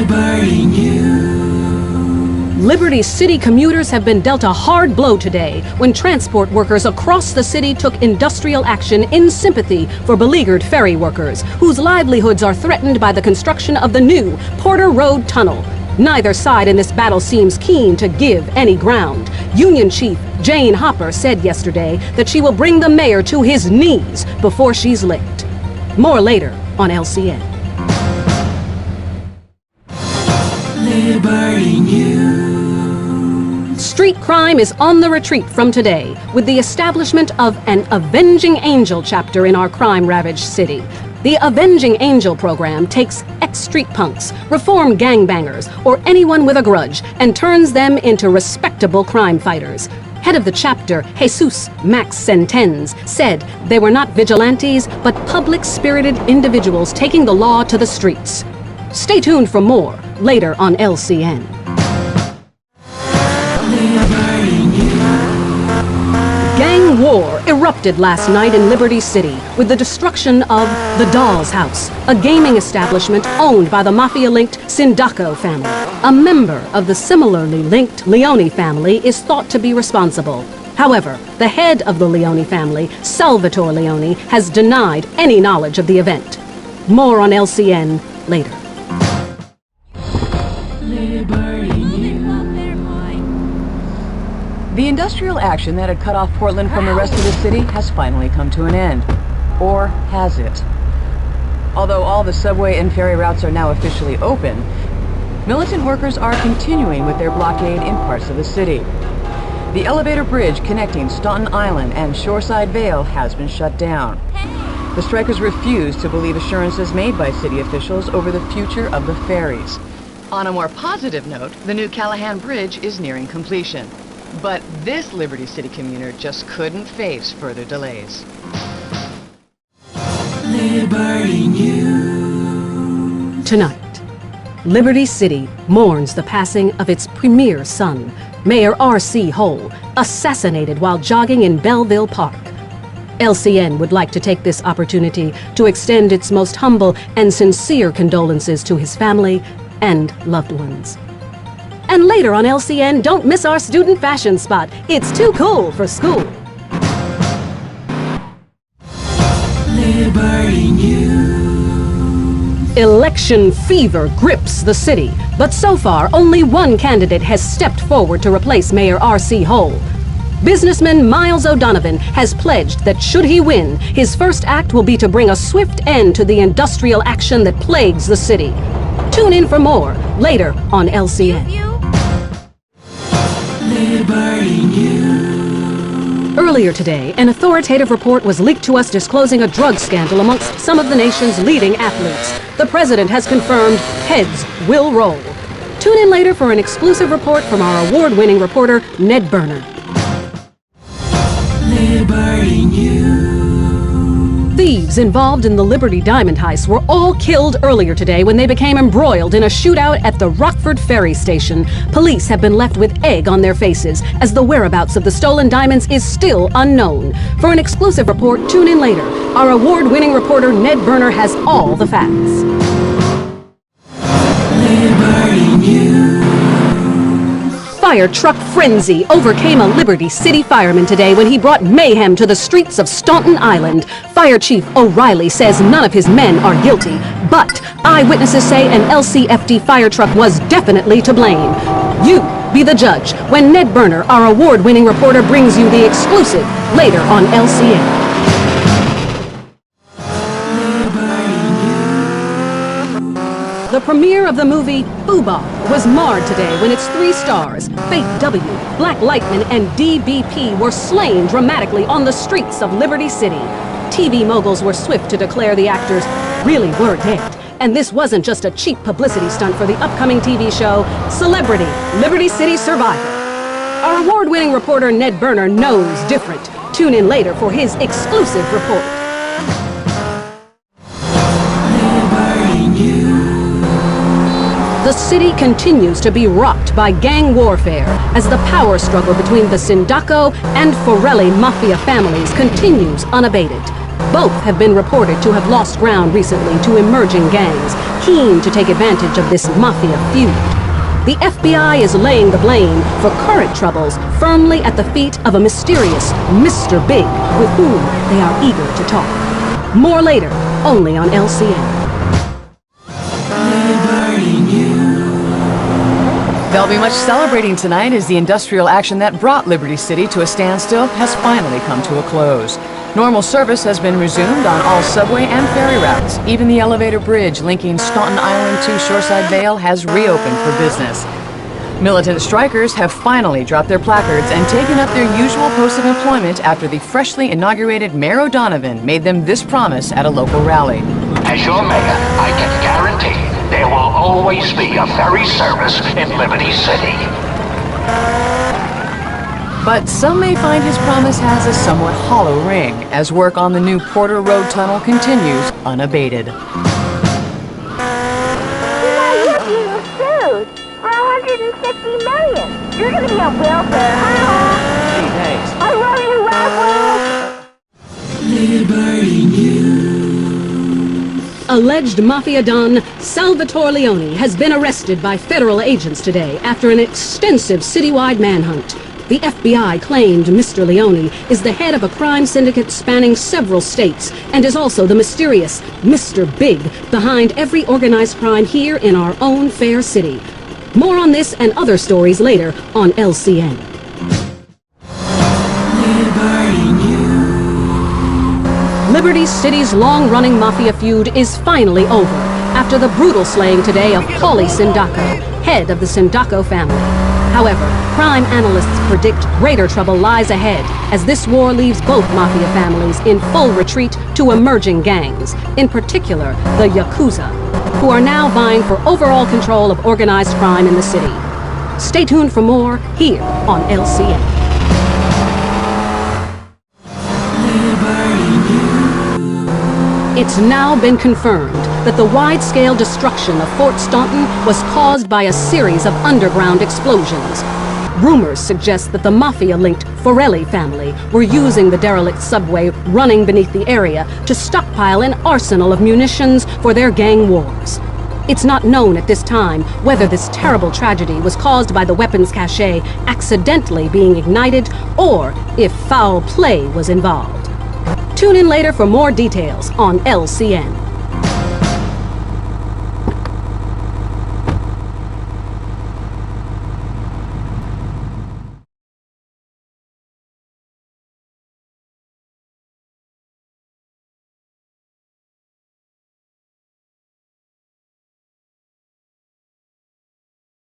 Liberty News. Liberty City commuters have been dealt a hard blow today when transport workers across the city took industrial action in sympathy for beleaguered ferry workers whose livelihoods are threatened by the construction of the new Porter Road Tunnel. Neither side in this battle seems keen to give any ground. Union Chief Jane Hopper said yesterday that she will bring the mayor to his knees before she's licked. More later on LCN. Liberty News. Street crime is on the retreat from today with the establishment of an Avenging Angel chapter in our crime-ravaged city. The Avenging Angel program takes ex-street punks, reform gangbangers, or anyone with a grudge and turns them into respectable crime fighters. Head of the chapter, Jesus Max Sentens, said they were not vigilantes, but public-spirited individuals taking the law to the streets. Stay tuned for more later on LCN. Gang war erupted last night in Liberty City with the destruction of the Doll's House, a gaming establishment owned by the mafia-linked Sindaco family. A member of the similarly linked Leone family is thought to be responsible. However, the head of the Leone family, Salvatore Leone, has denied any knowledge of the event. More on LCN later. The industrial action that had cut off Portland from the rest of the city has finally come to an end. Or has it? Although all the subway and ferry routes are now officially open, militant workers are continuing with their blockade in parts of the city. The elevator bridge connecting Staunton Island and Shoreside Vale has been shut down. The strikers refuse to believe assurances made by city officials over the future of the ferries. On a more positive note, the new Callahan Bridge is nearing completion. But this Liberty City commuter just couldn't face further delays. Liberty News. Tonight, Liberty City mourns the passing of its premier son, Mayor R.C. Hole, assassinated while jogging in Belleville Park. LCN would like to take this opportunity to extend its most humble and sincere condolences to his family and loved ones. And later on LCN, don't miss our student fashion spot. It's too cool for school. Liberty News. Election fever grips the city, but so far only one candidate has stepped forward to replace Mayor R.C. Hole. Businessman Miles O'Donovan has pledged that should he win, his first act will be to bring a swift end to the industrial action that plagues the city. Tune in for more later on LCN. Liberty News. Earlier today, an authoritative report was leaked to us disclosing a drug scandal amongst some of the nation's leading athletes. The president has confirmed heads will roll. Tune in later for an exclusive report from our award-winning reporter, Ned Berner. Liberty News. Thieves involved in the Liberty Diamond heist were all killed earlier today when they became embroiled in a shootout at the Rockford Ferry Station. Police have been left with egg on their faces as the whereabouts of the stolen diamonds is still unknown. For an exclusive report, tune in later. Our award-winning reporter Ned Berner has all the facts. Liberty News. Fire truck frenzy overcame a Liberty City fireman today when he brought mayhem to the streets of Staunton Island. Fire Chief O'Reilly says none of his men are guilty, but eyewitnesses say an LCFD fire truck was definitely to blame. You be the judge when Ned Berner, our award-winning reporter, brings you the exclusive later on LCN. The premiere of the movie Fubar was marred today when its 3 stars, Faith W., Black Lightman, and DBP, were slain dramatically on the streets of Liberty City. TV moguls were swift to declare the actors really were dead. And this wasn't just a cheap publicity stunt for the upcoming TV show, Celebrity Liberty City Survivor. Our award-winning reporter Ned Berner knows different. Tune in later for his exclusive report. The city continues to be rocked by gang warfare as the power struggle between the Sindaco and Forelli mafia families continues unabated. Both have been reported to have lost ground recently to emerging gangs, keen to take advantage of this mafia feud. The FBI is laying the blame for current troubles firmly at the feet of a mysterious Mr. Big, with whom they are eager to talk. More later, only on LCN. There'll be much celebrating tonight as the industrial action that brought Liberty City to a standstill has finally come to a close. Normal service has been resumed on all subway and ferry routes. Even the elevator bridge linking Staunton Island to Shoreside Vale has reopened for business. Militant strikers have finally dropped their placards and taken up their usual post of employment after the freshly inaugurated Mayor O'Donovan made them this promise at a local rally. As your mayor, I can guarantee there will always be a ferry service in Liberty City. But some may find his promise has a somewhat hollow ring as work on the new Porter Road Tunnel continues unabated. You might be sued for $150 million. You're gonna be on welfare. I love you, Roswell. Liberty News. Alleged mafia don Salvatore Leone has been arrested by federal agents today after an extensive citywide manhunt. The FBI claimed Mr. Leone is the head of a crime syndicate spanning several states and is also the mysterious Mr. Big behind every organized crime here in our own fair city. More on this and other stories later on LCN. Liberty City's long-running mafia feud is finally over after the brutal slaying today of Paulie Sindaco, head of the Sindaco family. However, crime analysts predict greater trouble lies ahead as this war leaves both mafia families in full retreat to emerging gangs, in particular the Yakuza, who are now vying for overall control of organized crime in the city. Stay tuned for more here on LCN. It's now been confirmed that the wide-scale destruction of Fort Staunton was caused by a series of underground explosions. Rumors suggest that the mafia-linked Forelli family were using the derelict subway running beneath the area to stockpile an arsenal of munitions for their gang wars. It's not known at this time whether this terrible tragedy was caused by the weapons cache accidentally being ignited or if foul play was involved. Tune in later for more details on LCN.